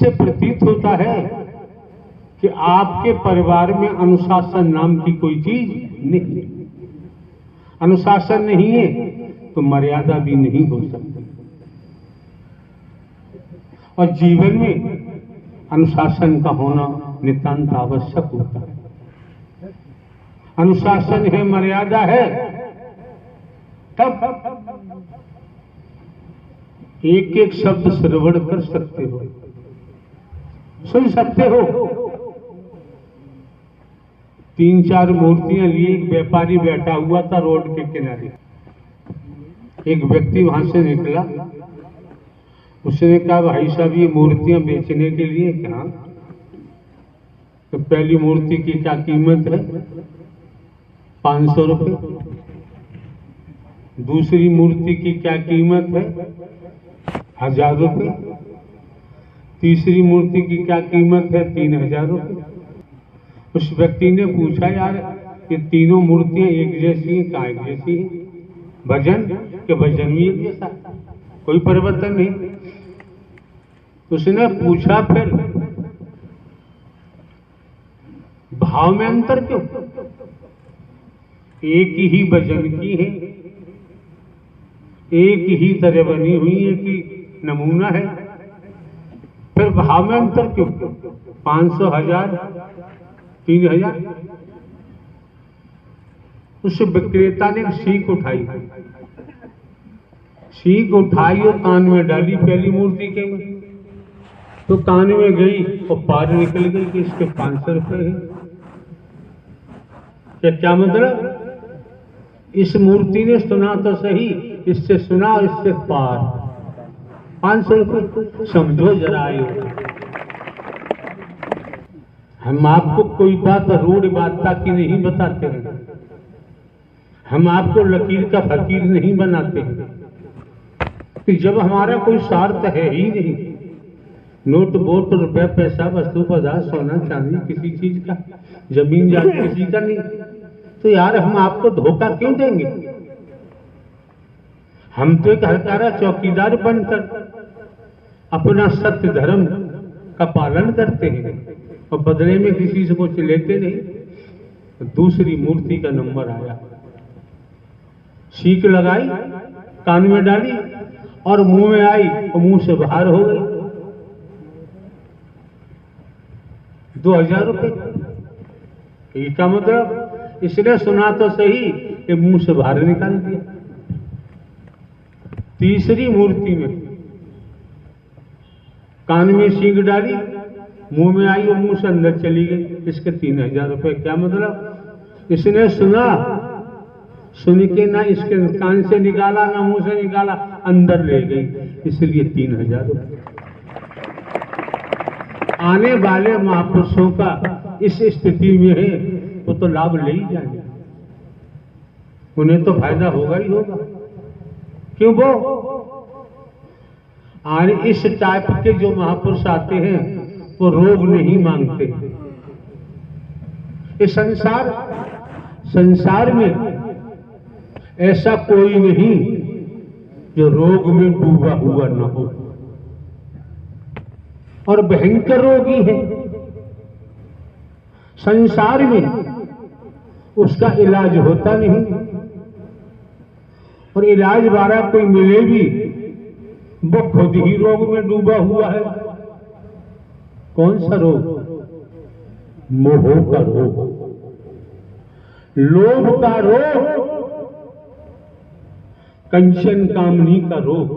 इससे प्रतीत होता है कि आपके परिवार में अनुशासन नाम की कोई चीज नहीं। अनुशासन नहीं है तो मर्यादा भी नहीं हो सकती। और जीवन में अनुशासन का होना नितांत आवश्यक होता है। अनुशासन है, मर्यादा है, तब एक एक शब्द श्रवण कर सकते हो, सुन सकते हो। 3-4 मूर्तियां लिए एक व्यापारी बैठा हुआ था रोड के किनारे। एक व्यक्ति वहां से निकला, उसने कहा भाई साहब ये मूर्तियां बेचने के लिए क्या? तो पहली मूर्ति की क्या कीमत है? 500 रुपये। दूसरी मूर्ति की क्या कीमत है? 1000 रुपये। तीसरी मूर्ति की क्या कीमत है? 3000 रुपये। उस व्यक्ति ने पूछा यार ये तीनों मूर्तियां एक जैसी हैं, क्या एक जैसी हैं? वजन के वजन भी एक जैसा, कोई परिवर्तन नहीं। उसने पूछा फिर भाव में अंतर क्यों? एक ही वजन की है, एक ही तरह बनी हुई है कि नमूना है, फिर भाव में अंतर क्यों? 500, 1000, 3000। उस विक्रेता ने सीख उठाई और कान में डाली पहली मूर्ति के में, तो कान में गई और पार निकल गई कि इसके 500 रुपये है। क्या मतलब? इस मूर्ति ने सुना तो सही, इससे सुना और इससे पार 500 रुपये। समझो जरा। हम आपको कोई बात रूढ़ बातता की नहीं बताते हैं, हम आपको लकीर का फकीर नहीं बनाते हैं कि जब हमारा कोई स्वार्थ है ही नहीं। नोट वोट रुपया पैसा वस्तु पदार्थ सोना चांदी किसी चीज का, जमीन जायदाद किसी का नहीं, तो यार हम आपको धोखा क्यों देंगे? हम तो एक हरकारा चौकीदार बनकर अपना सत्य धर्म का पालन करते हैं और बदले में किसी से कुछ लेते नहीं। दूसरी मूर्ति का नंबर आया, सीख लगाई, कान में डाली और मुंह में आई और मुंह से बाहर हो गई। 2000 रुपये। इसका मतलब इसने सुना तो सही कि मुंह से बाहर निकाल दिया। तीसरी मूर्ति में कान में सींग डाली, मुंह में आई और मुंह से अंदर चली गई, इसके 3000 रुपये। क्या मतलब? इसने सुना, सुन के ना इसके कान से निकाला ना मुंह से निकाला, अंदर ले गई, इसलिए 3000 रुपये। आने वाले महापुरुषों का इस स्थिति में है, वो तो लाभ ले ही जाएंगे, उन्हें तो फायदा होगा ही होगा। क्यों? वो और इस टाइप के जो महापुरुष आते हैं वो रोग नहीं मांगते। इस संसार में ऐसा कोई नहीं जो रोग में डूबा हुआ न हो, और भयंकर रोगी है संसार में, उसका इलाज होता नहीं, और इलाज वाला कोई मिले भी वो खुद ही रोग में डूबा हुआ है। कौन सा रोग? मोह का रोग, लोभ का रोग, कंचन कामनी का रोग,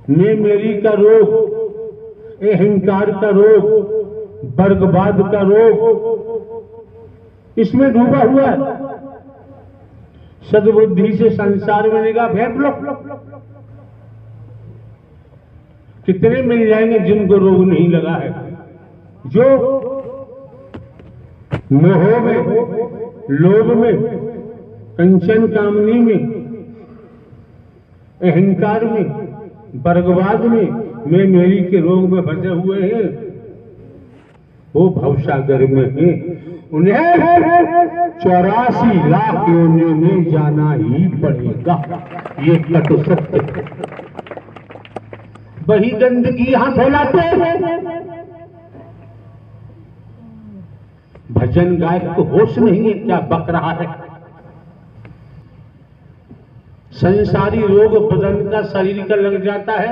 मैं मेरी का रोग, अहंकार का रोग, वर्गवाद का रोग, इसमें डूबा हुआ है। सद्बुद्धि से संसार में निगाह फेंक लो, कितने मिल जाएंगे जिनको रोग नहीं लगा है, जो मोह में, लोभ में, कंचन कामनी में, अहंकार में, वर्गवाद में, मैं मेरी के रोग में फंसे हुए हैं, वो भवसागर में है। उन्हें 84 लाख योनियों में जाना ही पड़ेगा, ये कटु सत्य है। वही गंदगी यहां फैलाते हैं। भजन गायक को होश नहीं है क्या बक रहा है। संसारी रोग बदन का शरीर का लग जाता है।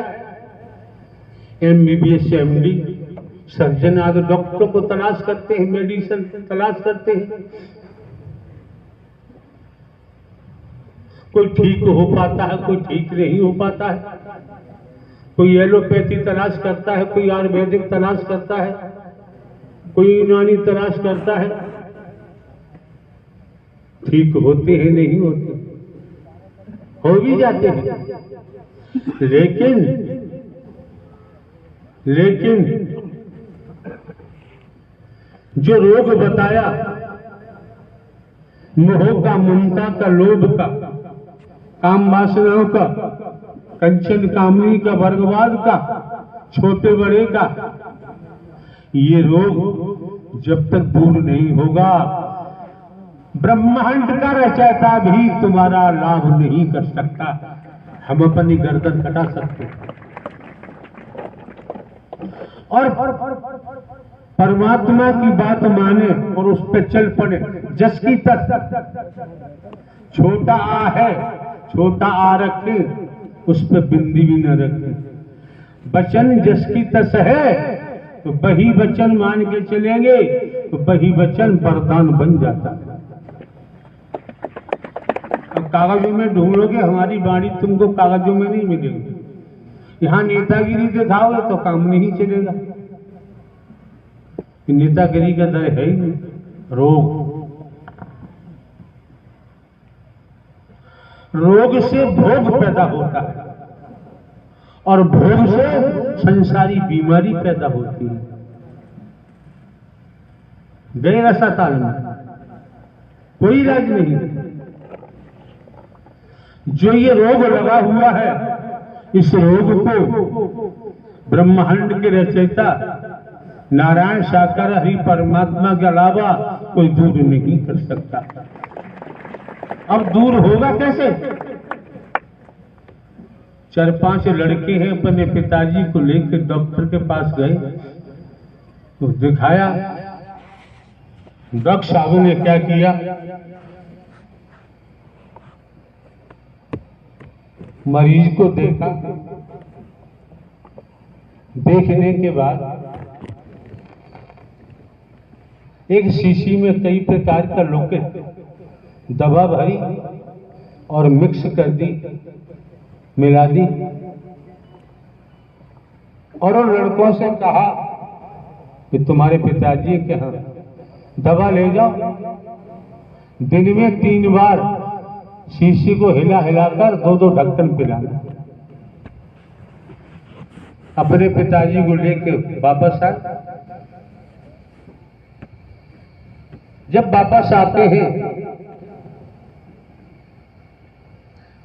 MBBS MD सर्जन आदि डॉक्टर को तलाश करते हैं, मेडिसिन तलाश करते हैं, कोई ठीक हो पाता है, कोई ठीक नहीं हो पाता है, कोई एलोपैथी तलाश करता है, कोई आयुर्वेदिक तलाश करता है, कोई यूनानी तलाश करता है, ठीक होते हैं नहीं होते, हो भी जाते हैं। लेकिन जो रोग बताया मोह का, ममता का, लोभ का, काम वासनाओं का, कंचन कामनी का, वर्गवाद का, छोटे बड़े का, ये रोग जब तक दूर नहीं होगा ब्रह्मांड का रचयिता भी तुम्हारा लाभ नहीं कर सकता। हम अपनी गर्दन कटा सकते और परमात्मा की बात माने और उस पर चल पड़े। जस की तस, छोटा आ है, छोटा आ रखे, उस पर बिंदी भी न रखे। वचन जस की तस है तो वही वचन मान के चलेंगे तो वही वचन वरदान बन जाता है। अब कागजों में ढूंढोगे, हमारी वाणी तुमको कागजों में नहीं मिलेगी। यहां नेतागिरी दिखाओगे तो काम नहीं चलेगा। नेतागिरी का दर है ही नहीं। रोग से भोग पैदा होता है और भोग से संसारी बीमारी पैदा होती है। गैर अस्पताल में कोई इलाज नहीं। जो ये रोग लगा हुआ है, इस रोग को ब्रह्मांड के रचयिता नारायण साकार हरि परमात्मा के अलावा कोई दूर नहीं कर सकता। अब दूर होगा कैसे? 4-5 लड़के हैं, अपने पिताजी को लेकर डॉक्टर के पास गए तो दिखाया। डॉक्टर साहब ने क्या किया, मरीज को देखा, देखने के बाद एक शीशी में कई प्रकार का लोकेट दवा भरी और मिक्स कर दी, मिला दी और उन लड़कों से कहा कि तुम्हारे पिताजी के यहाँ दवा ले जाओ, दिन में 3 बार शीशी को हिला हिलाकर 2-2 ढक्कन पिलाना। अपने पिताजी को लेके वापस आए। जब वापस आते हैं,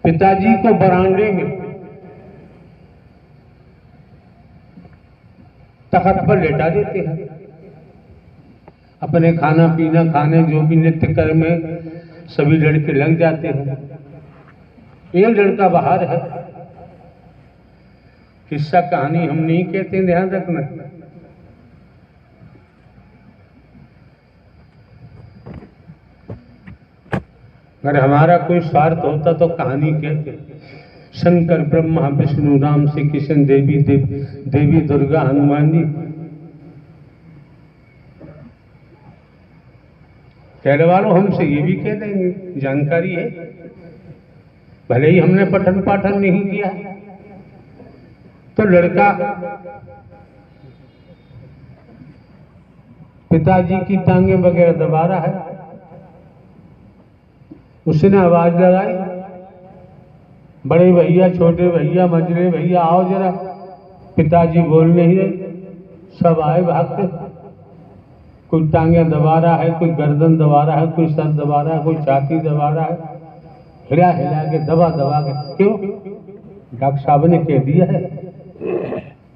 पिताजी को बरामदे में तख्त पर लेटा देते हैं। अपने खाना पीना खाने जो भी नित्य कर्म में सभी लड़के लग जाते हैं। एक लड़का बाहर है। किस्सा कहानी हम नहीं कहते, ध्यान रखना। अगर हमारा कोई स्वार्थ होता तो कहानी कहते। शंकर ब्रह्मा विष्णु राम श्री कृष्ण देवी दुर्गा हनुमान जी। कहने वालों हमसे ये भी कह देंगे, जानकारी है, भले ही हमने पठन पाठन नहीं किया। तो लड़का पिताजी की टांगे वगैरह दबा रहा है। उसने आवाज लगाई, बड़े भैया, छोटे भैया, मंझले भैया, आओ जरा। पिताजी बोल नहीं रहे। सब आए भागते। कोई टांगे दबा रहा है, कोई गर्दन दबा रहा है, कोई सर दबा रहा है, कोई छाती दबा रहा है, हिला हिला के दबा के। क्यों? डॉक्टर साहब ने कह दिया है,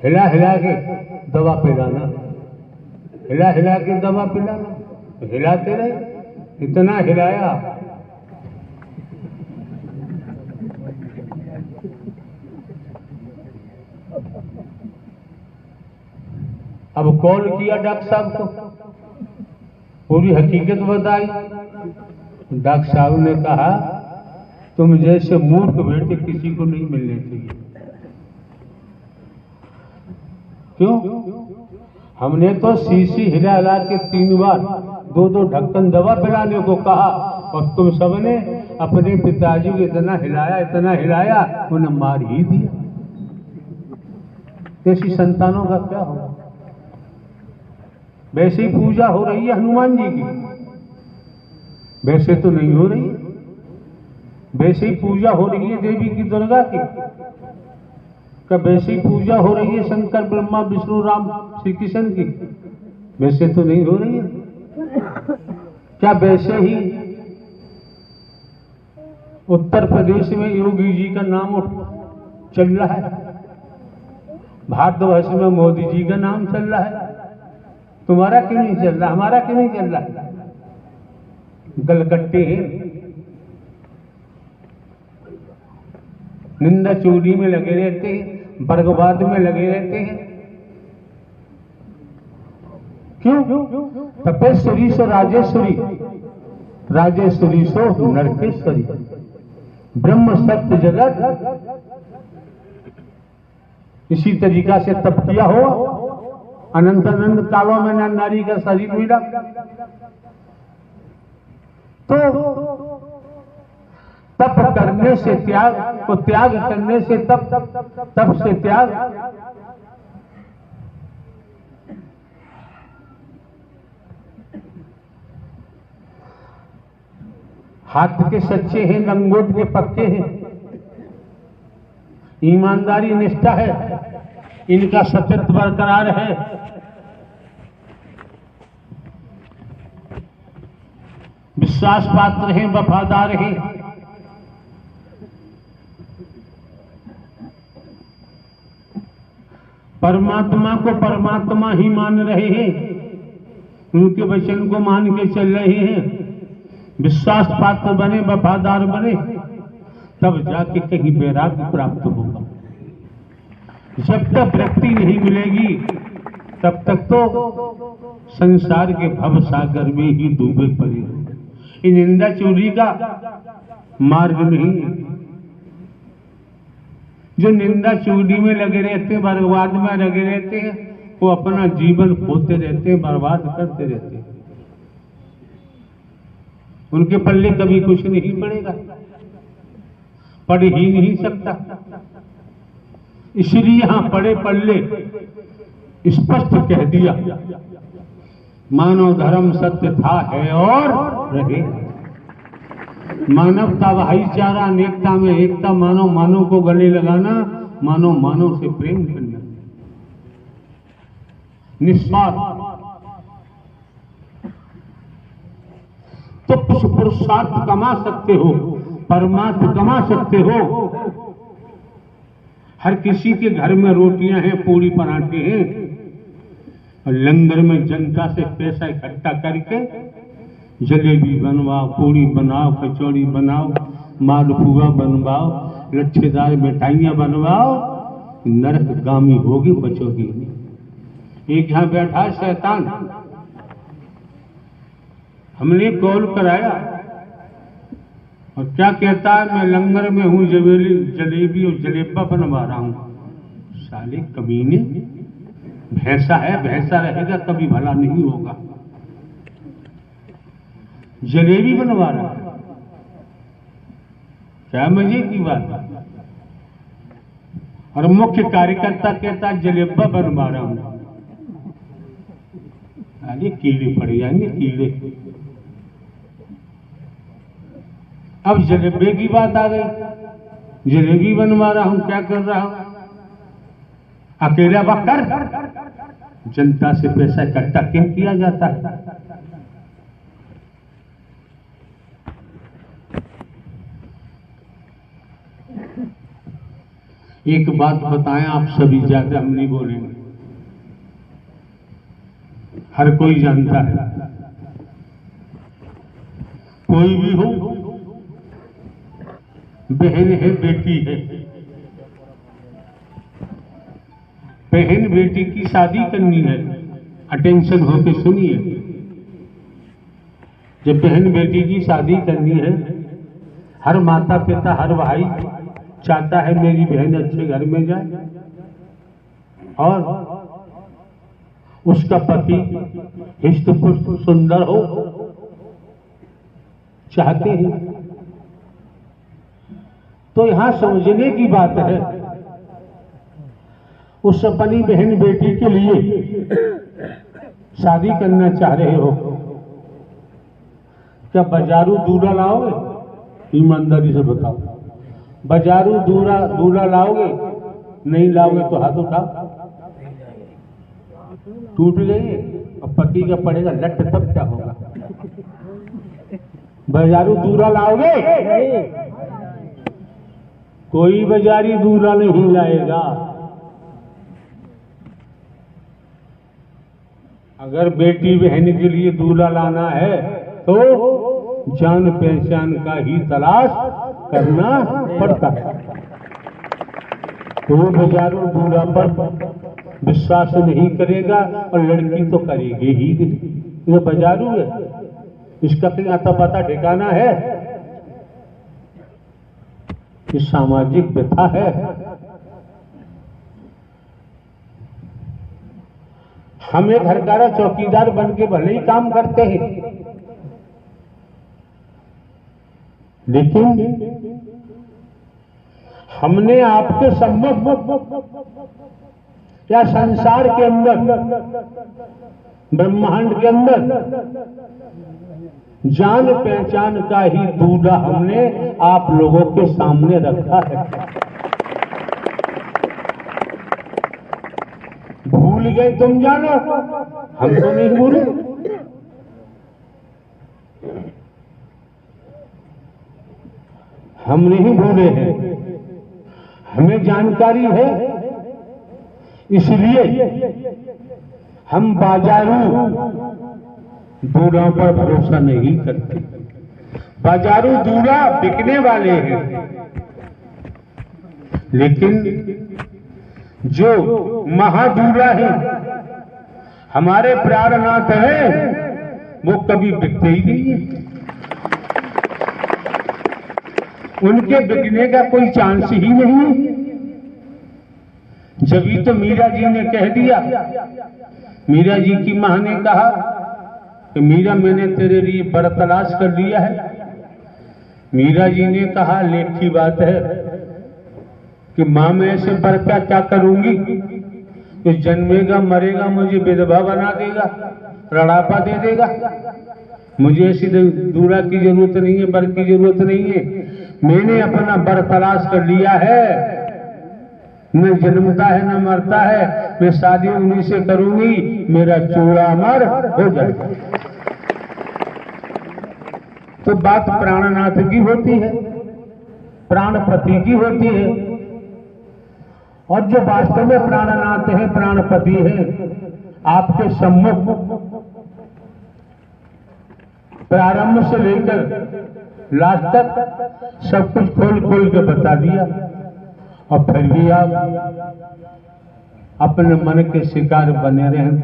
हिला हिला के दवा पिलाना, हिला हिला के दवा पिलाना। तो हिलाते रहे, इतना हिलाया अब कॉल किया डॉक्टर साहब को, पूरी हकीकत बताई। डॉक्टर साहब ने कहा तुम जैसे मूर्ख बेटे किसी को नहीं मिलने चाहिए। क्यों? हमने तो शीशी हिला हिला के 3 बार 2-2 ढक्कन दवा पिलाने को कहा, और तुम सबने अपने पिताजी को इतना हिलाया उन्हें मार ही दिया। ऐसी संतानों का क्या होगा? वैसे ही पूजा हो रही है हनुमान जी की, वैसे तो नहीं हो रही। वैसे ही पूजा हो रही है देवी की, दुर्गा की, क्या वैसे ही पूजा हो रही है शंकर ब्रह्मा विष्णु राम श्री कृष्ण की? वैसे तो नहीं हो रही है। क्या वैसे ही उत्तर प्रदेश में योगी जी का नाम चल रहा है, भारतवर्ष में मोदी जी का नाम चल रहा है? तुम्हारा क्यों नहीं चल रहा? हमारा क्यों नहीं चल रहा? गलगट्टे हैं, निंदा चोरी में लगे रहते हैं, वर्गवाद में लगे रहते हैं। क्यों? तपेश्वरी सो राजेश्वरी, राजेश्वरी सो नरकेश्वरी, ब्रह्म सत्य जगत। इसी तरीका से तप किया हो, अनंत अनंत कालों में नारी का शरीर मिला, तो तप करने से त्याग को, त्याग करने से तप, तप से त्याग। हाथ के सच्चे हैं, लंगोट के पक्के हैं, ईमानदारी निष्ठा है, इनका सत्यत्व बरकरार है। विश्वास पात्र हैं, वफादार हैं। परमात्मा को परमात्मा ही मान रहे हैं, उनके वचन को मान के चल रहे हैं। विश्वास पात्र बने, वफादार बने, तब जाके कहीं वैराग्य प्राप्त होगा। जब तक व्यक्ति नहीं मिलेगी तब तक तो संसार के भव सागर में ही डूबे पड़े। इन निंदा चोरी का मार्ग नहीं है। जो निंदा चोरी में लगे रहते हैं, बर्बाद में लगे रहते हैं, वो अपना जीवन खोते रहते हैं, बर्बाद करते रहते हैं। उनके पल्ले कभी कुछ नहीं पड़ेगा, पढ़ ही नहीं सकता। इसलिए यहां पड़े पल्ले स्पष्ट कह दिया, मानव धर्म सत्य था, है और रहे। मानवता, भाईचारा, अनेकता में एकता, मानव मानव को गले लगाना, मानव मानव से प्रेम करना, निस्वार्थ। तो कुछ पुरुषार्थ कमा सकते हो, परमार्थ कमा सकते हो। हर किसी के घर में रोटियां हैं, पूरी पराठे हैं, और लंगर में जनता से पैसा इकट्ठा करके जलेबी बनवाओ, पूरी बनाओ, कचौड़ी बनाओ, मालपुआ बनवाओ, लच्छेदार मिठाइयां बनवाओ, नरकगामी होगी, बचोगी नहीं। एक यहां बैठा शैतान, हमने कॉल कराया और क्या कहता है, मैं लंगर में हूं, जलेबी और जलेबा बनवा रहा हूं। साले कमीने, भैंसा है, भैंसा रहेगा कभी भला नहीं होगा। जलेबी बनवा रहा है, क्या मजे की बात है। और मुख्य कार्यकर्ता कहता जलेबा बनवा रहा हूं। अरे कीड़े पड़ जाएंगे, कीड़े। अब जलेबे की बात आ गई, जलेबी बनवा रहा हूं, क्या कर रहा हूं, अकेला बकर। जनता से पैसा इकट्ठा क्यों किया जाता है? एक बात बताएं, आप सभी, ज्यादा हम नहीं बोलेंगे, हर कोई जानता है। कोई भी हो, बहन है, बेटी है, बहन बेटी की शादी करनी है, अटेंशन होके सुनिए। जब बहन बेटी की शादी करनी है, हर माता पिता, हर भाई चाहता है मेरी बहन अच्छे घर में जाए और उसका पति हिष्ट पुष्ट सुंदर हो, चाहते हैं। तो यहां समझने की बात है, उस अपनी बहन बेटी के लिए शादी करना चाह रहे हो, क्या बाजारू दूल्हा लाओगे? ईमानदारी से बताओ, बाजारू दूल्हा लाओगे? नहीं लाओगे तो हाथ उठाओ। टूट गए और पति का पड़ेगा लट, तब क्या होगा? बाजारू दूल्हा लाओगे? कोई बाजारी दूल्हा नहीं लाएगा। अगर बेटी बहन के लिए दूल्हा लाना है तो जान पहचान का ही तलाश करना पड़ता है। तो वो बाजारू दूल्हा पर विश्वास नहीं करेगा और लड़की तो करेगी ही नहीं। ये बाजारू है, इसका कहीं आता पता ठिकाना है? ये सामाजिक व्यथा है। हम एक हरकारा चौकीदार बन के भले ही काम करते हैं, लेकिन हमने आपके सम्मुख या संसार के अंदर, ब्रह्मांड के अंदर जान पहचान का ही दूल्हा हमने आप लोगों के सामने रखा है। भूल गए तुम जानो, हम तो नहीं भूले। हम नहीं भूले हैं, हमें जानकारी है, इसलिए हम बाजारू दूल्हों पर भरोसा नहीं करते। बाजारू दूल्हा बिकने वाले हैं, लेकिन जो महादूल्हा है, हमारे प्राणनाथ है, वो कभी बिकते ही नहीं है। उनके बिकने का कोई चांस ही नहीं। जब तो मीरा जी ने कह दिया, मीरा जी की मां ने कहा कि मीरा मैंने तेरे लिए बर तलाश कर लिया है। मीरा जी ने कहा लेख की बात है कि मां मैं ऐसे बर क्या करूंगी कि जन्मेगा मरेगा मुझे विधवा बना देगा, रड़ापा दे देगा। मुझे ऐसी दूल्हा की जरूरत नहीं है, बर की जरूरत नहीं है। मैंने अपना बर तलाश कर लिया है, न जन्मता है न मरता है। मैं शादी उन्हीं से करूंगी, मेरा चूड़ा अमर हो जाएगा। तो बात प्राणनाथ की होती है, प्राणपति की होती है। और जो वास्तव में प्राणनाथ है, प्राणपति है, आपके सम्मुख प्रारंभ से लेकर लास्ट तक सब कुछ खोल के बता दिया, और फिर भी आप अपने मन के शिकार बने रहे।